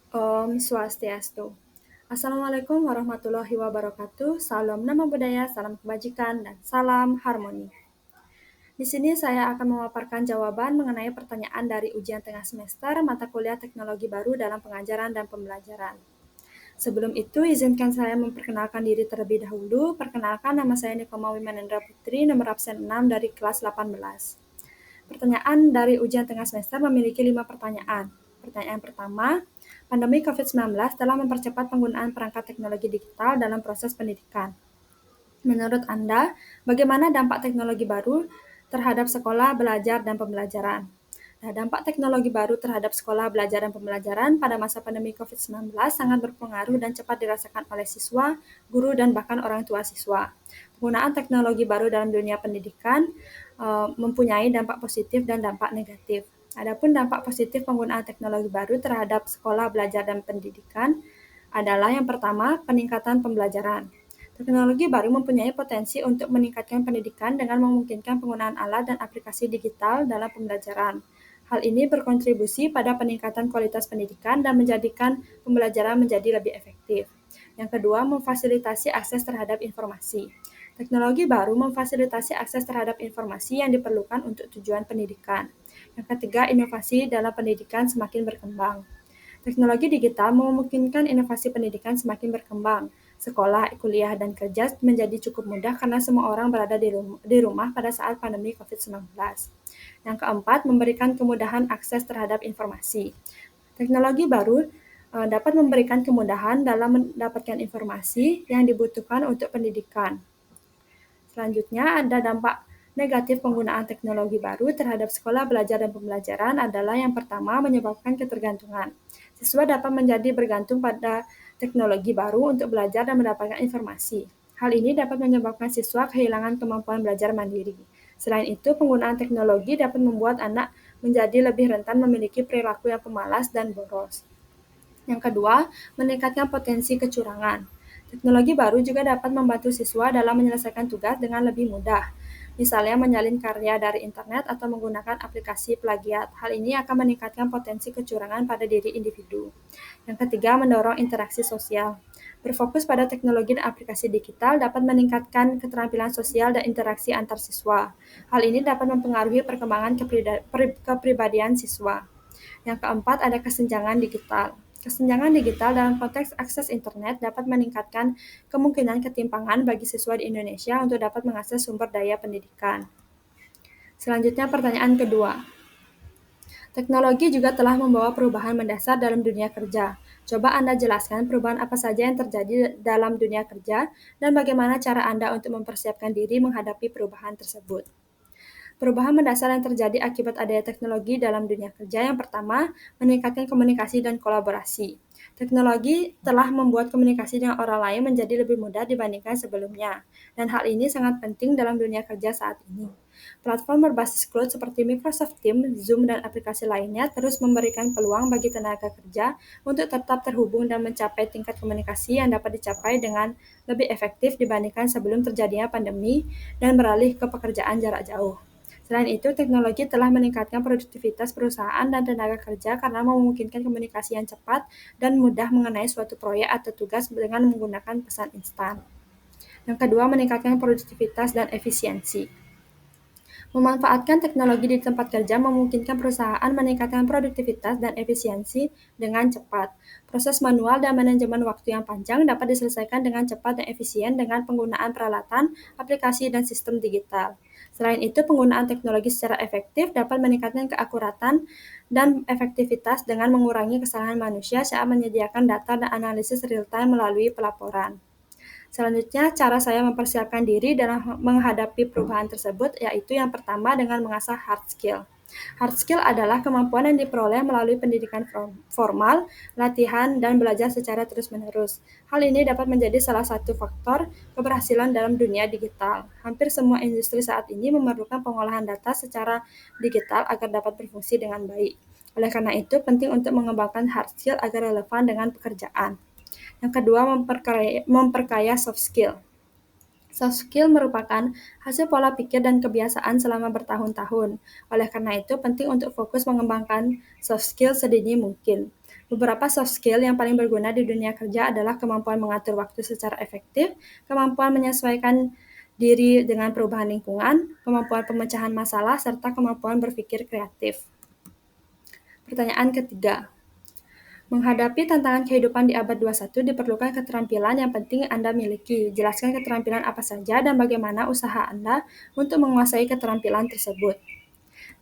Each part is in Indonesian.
Om Swastiastu. Assalamualaikum warahmatullahi wabarakatuh. Salam nama budaya, salam kebajikan, dan salam harmoni. Di sini saya akan memaparkan jawaban mengenai pertanyaan dari ujian tengah semester mata kuliah teknologi baru dalam pengajaran dan pembelajaran. Sebelum itu, izinkan saya memperkenalkan diri terlebih dahulu. Perkenalkan, nama saya Nikoma Wimanendra Putri, nomor absen 6 dari kelas 18. Pertanyaan dari ujian tengah semester memiliki 5 pertanyaan. Pertanyaan pertama, pandemi COVID-19 telah mempercepat penggunaan perangkat teknologi digital dalam proses pendidikan. Menurut Anda, bagaimana dampak teknologi baru terhadap sekolah, belajar, dan pembelajaran? Nah, dampak teknologi baru terhadap sekolah, belajar, dan pembelajaran pada masa pandemi COVID-19 sangat berpengaruh dan cepat dirasakan oleh siswa, guru, dan bahkan orang tua siswa. Penggunaan teknologi baru dalam dunia pendidikan mempunyai dampak positif dan dampak negatif. Adapun dampak positif penggunaan teknologi baru terhadap sekolah, belajar, dan pendidikan adalah yang pertama, peningkatan pembelajaran. Teknologi baru mempunyai potensi untuk meningkatkan pendidikan dengan memungkinkan penggunaan alat dan aplikasi digital dalam pembelajaran. Hal ini berkontribusi pada peningkatan kualitas pendidikan dan menjadikan pembelajaran menjadi lebih efektif. Yang kedua, memfasilitasi akses terhadap informasi. Teknologi baru memfasilitasi akses terhadap informasi yang diperlukan untuk tujuan pendidikan. Yang ketiga, inovasi dalam pendidikan semakin berkembang. Teknologi digital memungkinkan inovasi pendidikan semakin berkembang. Sekolah, kuliah, dan kerja menjadi cukup mudah karena semua orang berada di rumah pada saat pandemi COVID-19. Yang keempat, memberikan kemudahan akses terhadap informasi. Teknologi baru dapat memberikan kemudahan dalam mendapatkan informasi yang dibutuhkan untuk pendidikan. Selanjutnya, ada dampak negatif penggunaan teknologi baru terhadap sekolah, belajar, dan pembelajaran adalah yang pertama, menyebabkan ketergantungan. Siswa dapat menjadi bergantung pada teknologi baru untuk belajar dan mendapatkan informasi. Hal ini dapat menyebabkan siswa kehilangan kemampuan belajar mandiri. Selain itu, penggunaan teknologi dapat membuat anak menjadi lebih rentan memiliki perilaku yang pemalas dan boros. Yang kedua, meningkatkan potensi kecurangan. Teknologi baru juga dapat membantu siswa dalam menyelesaikan tugas dengan lebih mudah, misalnya menyalin karya dari internet atau menggunakan aplikasi plagiat. Hal ini akan meningkatkan potensi kecurangan pada diri individu. Yang ketiga, mendorong interaksi sosial. Berfokus pada teknologi dan aplikasi digital dapat meningkatkan keterampilan sosial dan interaksi antar siswa. Hal ini dapat mempengaruhi perkembangan kepribadian siswa. Yang keempat, ada kesenjangan digital. Kesenjangan digital dalam konteks akses internet dapat meningkatkan kemungkinan ketimpangan bagi siswa di Indonesia untuk dapat mengakses sumber daya pendidikan. Selanjutnya, pertanyaan kedua. Teknologi juga telah membawa perubahan mendasar dalam dunia kerja. Coba Anda jelaskan perubahan apa saja yang terjadi dalam dunia kerja dan bagaimana cara Anda untuk mempersiapkan diri menghadapi perubahan tersebut. Perubahan mendasar yang terjadi akibat adanya teknologi dalam dunia kerja yang pertama, meningkatkan komunikasi dan kolaborasi. Teknologi telah membuat komunikasi dengan orang lain menjadi lebih mudah dibandingkan sebelumnya, dan hal ini sangat penting dalam dunia kerja saat ini. Platform berbasis cloud seperti Microsoft Teams, Zoom, dan aplikasi lainnya terus memberikan peluang bagi tenaga kerja untuk tetap terhubung dan mencapai tingkat komunikasi yang dapat dicapai dengan lebih efektif dibandingkan sebelum terjadinya pandemi dan beralih ke pekerjaan jarak jauh. Selain itu, teknologi telah meningkatkan produktivitas perusahaan dan tenaga kerja karena memungkinkan komunikasi yang cepat dan mudah mengenai suatu proyek atau tugas dengan menggunakan pesan instan. Yang kedua, meningkatkan produktivitas dan efisiensi. Memanfaatkan teknologi di tempat kerja memungkinkan perusahaan meningkatkan produktivitas dan efisiensi dengan cepat. Proses manual dan manajemen waktu yang panjang dapat diselesaikan dengan cepat dan efisien dengan penggunaan peralatan, aplikasi, dan sistem digital. Selain itu, penggunaan teknologi secara efektif dapat meningkatkan keakuratan dan efektivitas dengan mengurangi kesalahan manusia saat menyediakan data dan analisis real-time melalui pelaporan. Selanjutnya, cara saya mempersiapkan diri dalam menghadapi perubahan tersebut yaitu yang pertama dengan mengasah hard skill. Hard skill adalah kemampuan yang diperoleh melalui pendidikan formal, latihan, dan belajar secara terus-menerus. Hal ini dapat menjadi salah satu faktor keberhasilan dalam dunia digital. Hampir semua industri saat ini memerlukan pengolahan data secara digital agar dapat berfungsi dengan baik. Oleh karena itu, penting untuk mengembangkan hard skill agar relevan dengan pekerjaan. Yang kedua, memperkaya soft skill. Soft skill merupakan hasil pola pikir dan kebiasaan selama bertahun-tahun. Oleh karena itu, penting untuk fokus mengembangkan soft skill sedini mungkin. Beberapa soft skill yang paling berguna di dunia kerja adalah kemampuan mengatur waktu secara efektif, kemampuan menyesuaikan diri dengan perubahan lingkungan, kemampuan pemecahan masalah, serta kemampuan berpikir kreatif. Pertanyaan ketiga. Menghadapi tantangan kehidupan di abad 21 diperlukan keterampilan yang penting Anda miliki. Jelaskan keterampilan apa saja dan bagaimana usaha Anda untuk menguasai keterampilan tersebut.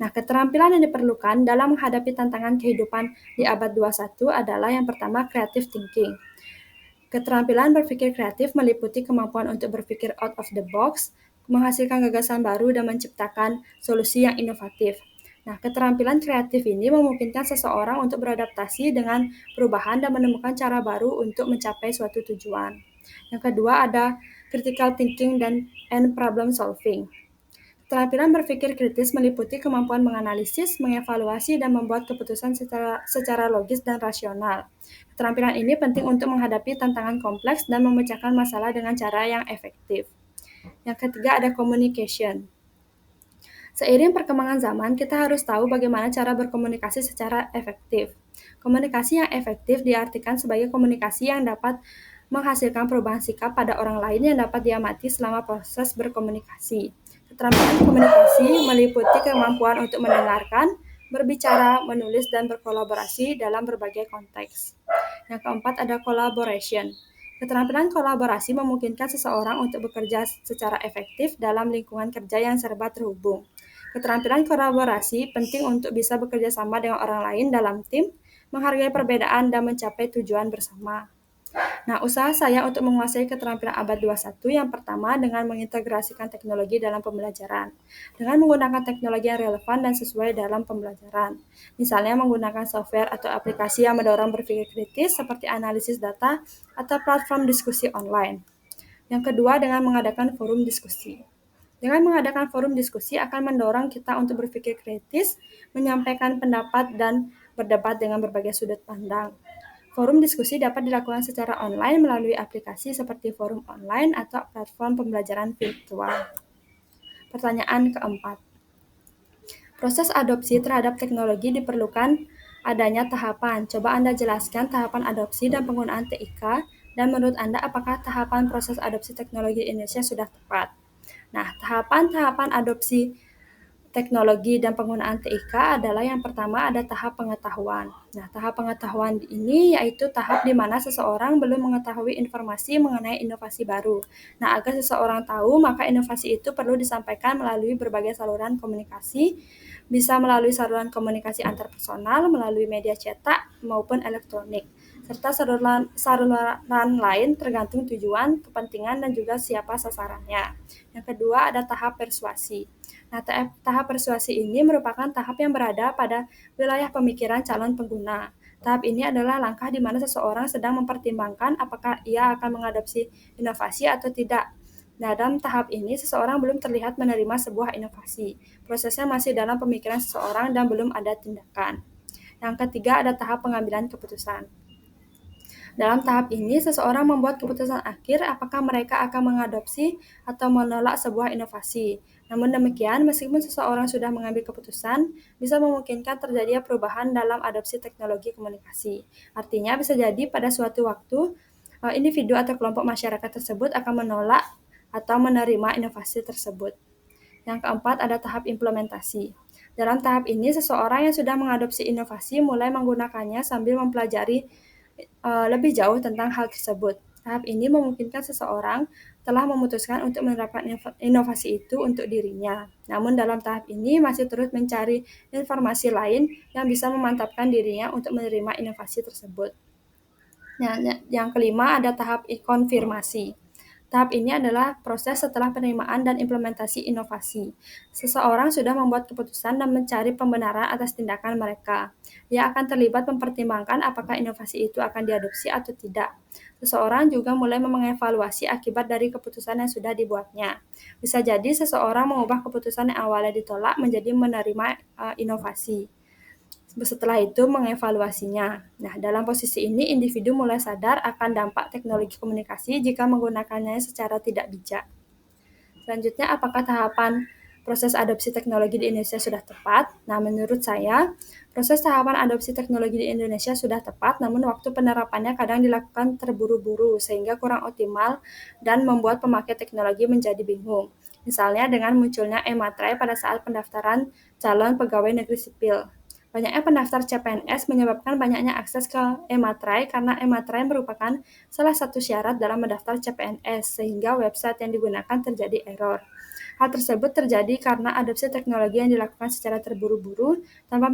Nah, keterampilan yang diperlukan dalam menghadapi tantangan kehidupan di abad 21 adalah yang pertama, creative thinking. Keterampilan berpikir kreatif meliputi kemampuan untuk berpikir out of the box, menghasilkan gagasan baru, dan menciptakan solusi yang inovatif. Nah, keterampilan kreatif ini memungkinkan seseorang untuk beradaptasi dengan perubahan dan menemukan cara baru untuk mencapai suatu tujuan. Yang kedua ada critical thinking and problem solving. Keterampilan berpikir kritis meliputi kemampuan menganalisis, mengevaluasi, dan membuat keputusan secara logis dan rasional. Keterampilan ini penting untuk menghadapi tantangan kompleks dan memecahkan masalah dengan cara yang efektif. Yang ketiga ada communication. Seiring perkembangan zaman, kita harus tahu bagaimana cara berkomunikasi secara efektif. Komunikasi yang efektif diartikan sebagai komunikasi yang dapat menghasilkan perubahan sikap pada orang lain yang dapat diamati selama proses berkomunikasi. Keterampilan komunikasi meliputi kemampuan untuk mendengarkan, berbicara, menulis, dan berkolaborasi dalam berbagai konteks. Yang keempat ada collaboration. Keterampilan kolaborasi memungkinkan seseorang untuk bekerja secara efektif dalam lingkungan kerja yang serba terhubung. Keterampilan kolaborasi penting untuk bisa bekerja sama dengan orang lain dalam tim, menghargai perbedaan, dan mencapai tujuan bersama. Nah, usaha saya untuk menguasai keterampilan abad 21 yang pertama dengan mengintegrasikan teknologi dalam pembelajaran. Dengan menggunakan teknologi yang relevan dan sesuai dalam pembelajaran. Misalnya menggunakan software atau aplikasi yang mendorong berpikir kritis seperti analisis data atau platform diskusi online. Yang kedua dengan mengadakan forum diskusi. Dengan mengadakan forum diskusi akan mendorong kita untuk berpikir kritis, menyampaikan pendapat, dan berdebat dengan berbagai sudut pandang. Forum diskusi dapat dilakukan secara online melalui aplikasi seperti forum online atau platform pembelajaran virtual. Pertanyaan keempat. Proses adopsi terhadap teknologi diperlukan adanya tahapan. Coba Anda jelaskan tahapan adopsi dan penggunaan TIK, dan menurut Anda apakah tahapan proses adopsi teknologi Indonesia sudah tepat? Nah, tahapan-tahapan adopsi teknologi dan penggunaan TIK adalah yang pertama ada tahap pengetahuan. Nah, tahap pengetahuan ini yaitu tahap di mana seseorang belum mengetahui informasi mengenai inovasi baru. Nah, agar seseorang tahu, maka inovasi itu perlu disampaikan melalui berbagai saluran komunikasi, bisa melalui saluran komunikasi antarpersonal, melalui media cetak maupun elektronik, serta saluran lain tergantung tujuan, kepentingan, dan juga siapa sasarannya. Yang kedua ada tahap persuasi. Nah, tahap persuasi ini merupakan tahap yang berada pada wilayah pemikiran calon pengguna. Tahap ini adalah langkah di mana seseorang sedang mempertimbangkan apakah ia akan mengadopsi inovasi atau tidak. Nah, dalam tahap ini, seseorang belum terlihat menerima sebuah inovasi. Prosesnya masih dalam pemikiran seseorang dan belum ada tindakan. Yang ketiga ada tahap pengambilan keputusan. Dalam tahap ini, seseorang membuat keputusan akhir apakah mereka akan mengadopsi atau menolak sebuah inovasi. Namun demikian, meskipun seseorang sudah mengambil keputusan, bisa memungkinkan terjadinya perubahan dalam adopsi teknologi komunikasi. Artinya, bisa jadi pada suatu waktu, individu atau kelompok masyarakat tersebut akan menolak atau menerima inovasi tersebut. Yang keempat, ada tahap implementasi. Dalam tahap ini, seseorang yang sudah mengadopsi inovasi mulai menggunakannya sambil mempelajari lebih jauh tentang hal tersebut. Tahap ini memungkinkan seseorang telah memutuskan untuk menerapkan inovasi itu untuk dirinya. Namun dalam tahap ini masih terus mencari informasi lain yang bisa memantapkan dirinya untuk menerima inovasi tersebut. Nah, yang kelima ada tahap konfirmasi. Tahap ini adalah proses setelah penerimaan dan implementasi inovasi. Seseorang sudah membuat keputusan dan mencari pembenaran atas tindakan mereka. Dia akan terlibat mempertimbangkan apakah inovasi itu akan diadopsi atau tidak. Seseorang juga mulai mengevaluasi akibat dari keputusan yang sudah dibuatnya. Bisa jadi seseorang mengubah keputusan yang awalnya ditolak menjadi menerima inovasi. Setelah itu mengevaluasinya. Nah, dalam posisi ini individu mulai sadar akan dampak teknologi komunikasi jika menggunakannya secara tidak bijak. Selanjutnya, apakah tahapan proses adopsi teknologi di Indonesia sudah tepat? Nah, menurut saya, proses tahapan adopsi teknologi di Indonesia sudah tepat, namun waktu penerapannya kadang dilakukan terburu-buru sehingga kurang optimal dan membuat pemakai teknologi menjadi bingung. Misalnya dengan munculnya e-materai pada saat pendaftaran calon pegawai negeri sipil. Banyaknya pendaftar CPNS menyebabkan banyaknya akses ke e-materai karena e-materai merupakan salah satu syarat dalam mendaftar CPNS, sehingga website yang digunakan terjadi error. Hal tersebut terjadi karena adopsi teknologi yang dilakukan secara terburu-buru tanpa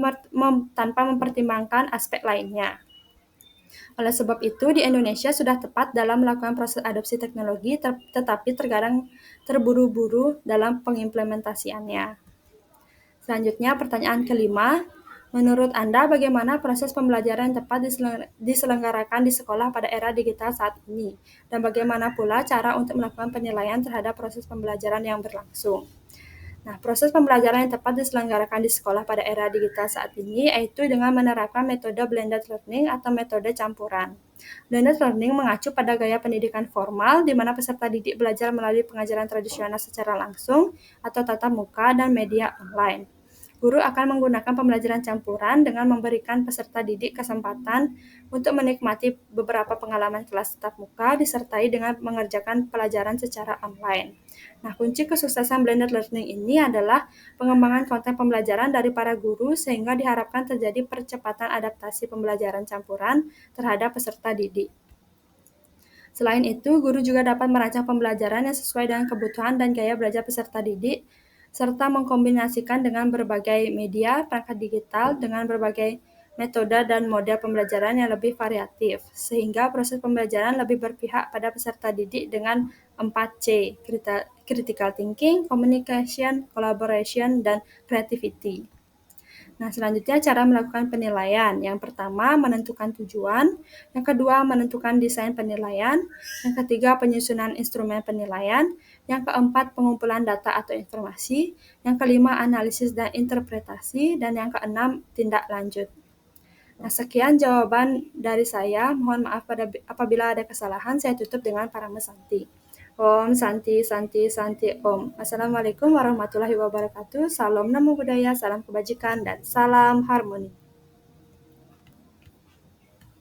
mempertimbangkan aspek lainnya. Oleh sebab itu, di Indonesia sudah tepat dalam melakukan proses adopsi teknologi, tetapi terkadang terburu-buru dalam pengimplementasiannya. Selanjutnya, pertanyaan kelima. Menurut Anda, bagaimana proses pembelajaran yang tepat diselenggarakan di sekolah pada era digital saat ini? Dan bagaimana pula cara untuk melakukan penilaian terhadap proses pembelajaran yang berlangsung? Nah, proses pembelajaran yang tepat diselenggarakan di sekolah pada era digital saat ini yaitu dengan menerapkan metode blended learning atau metode campuran. Blended learning mengacu pada gaya pendidikan formal, di mana peserta didik belajar melalui pengajaran tradisional secara langsung atau tatap muka dan media online. Guru akan menggunakan pembelajaran campuran dengan memberikan peserta didik kesempatan untuk menikmati beberapa pengalaman kelas tatap muka disertai dengan mengerjakan pelajaran secara online. Nah, kunci kesuksesan blended learning ini adalah pengembangan konten pembelajaran dari para guru sehingga diharapkan terjadi percepatan adaptasi pembelajaran campuran terhadap peserta didik. Selain itu, guru juga dapat merancang pembelajaran yang sesuai dengan kebutuhan dan gaya belajar peserta didik, serta mengkombinasikan dengan berbagai media perangkat digital dengan berbagai metode dan model pembelajaran yang lebih variatif, sehingga proses pembelajaran lebih berpihak pada peserta didik dengan 4C, critical thinking, communication, collaboration, dan creativity. Nah, selanjutnya cara melakukan penilaian. Yang pertama, menentukan tujuan. Yang kedua, menentukan desain penilaian. Yang ketiga, penyusunan instrumen penilaian. Yang keempat, pengumpulan data atau informasi. Yang kelima, analisis dan interpretasi. Dan yang keenam, tindak lanjut. Nah, sekian jawaban dari saya. Mohon maaf apabila ada kesalahan. Saya tutup dengan Parama Santi. Om Santi Santi Santi Om. Assalamualaikum warahmatullahi wabarakatuh. Salam Namo Buddhaya, salam kebajikan, dan salam harmoni.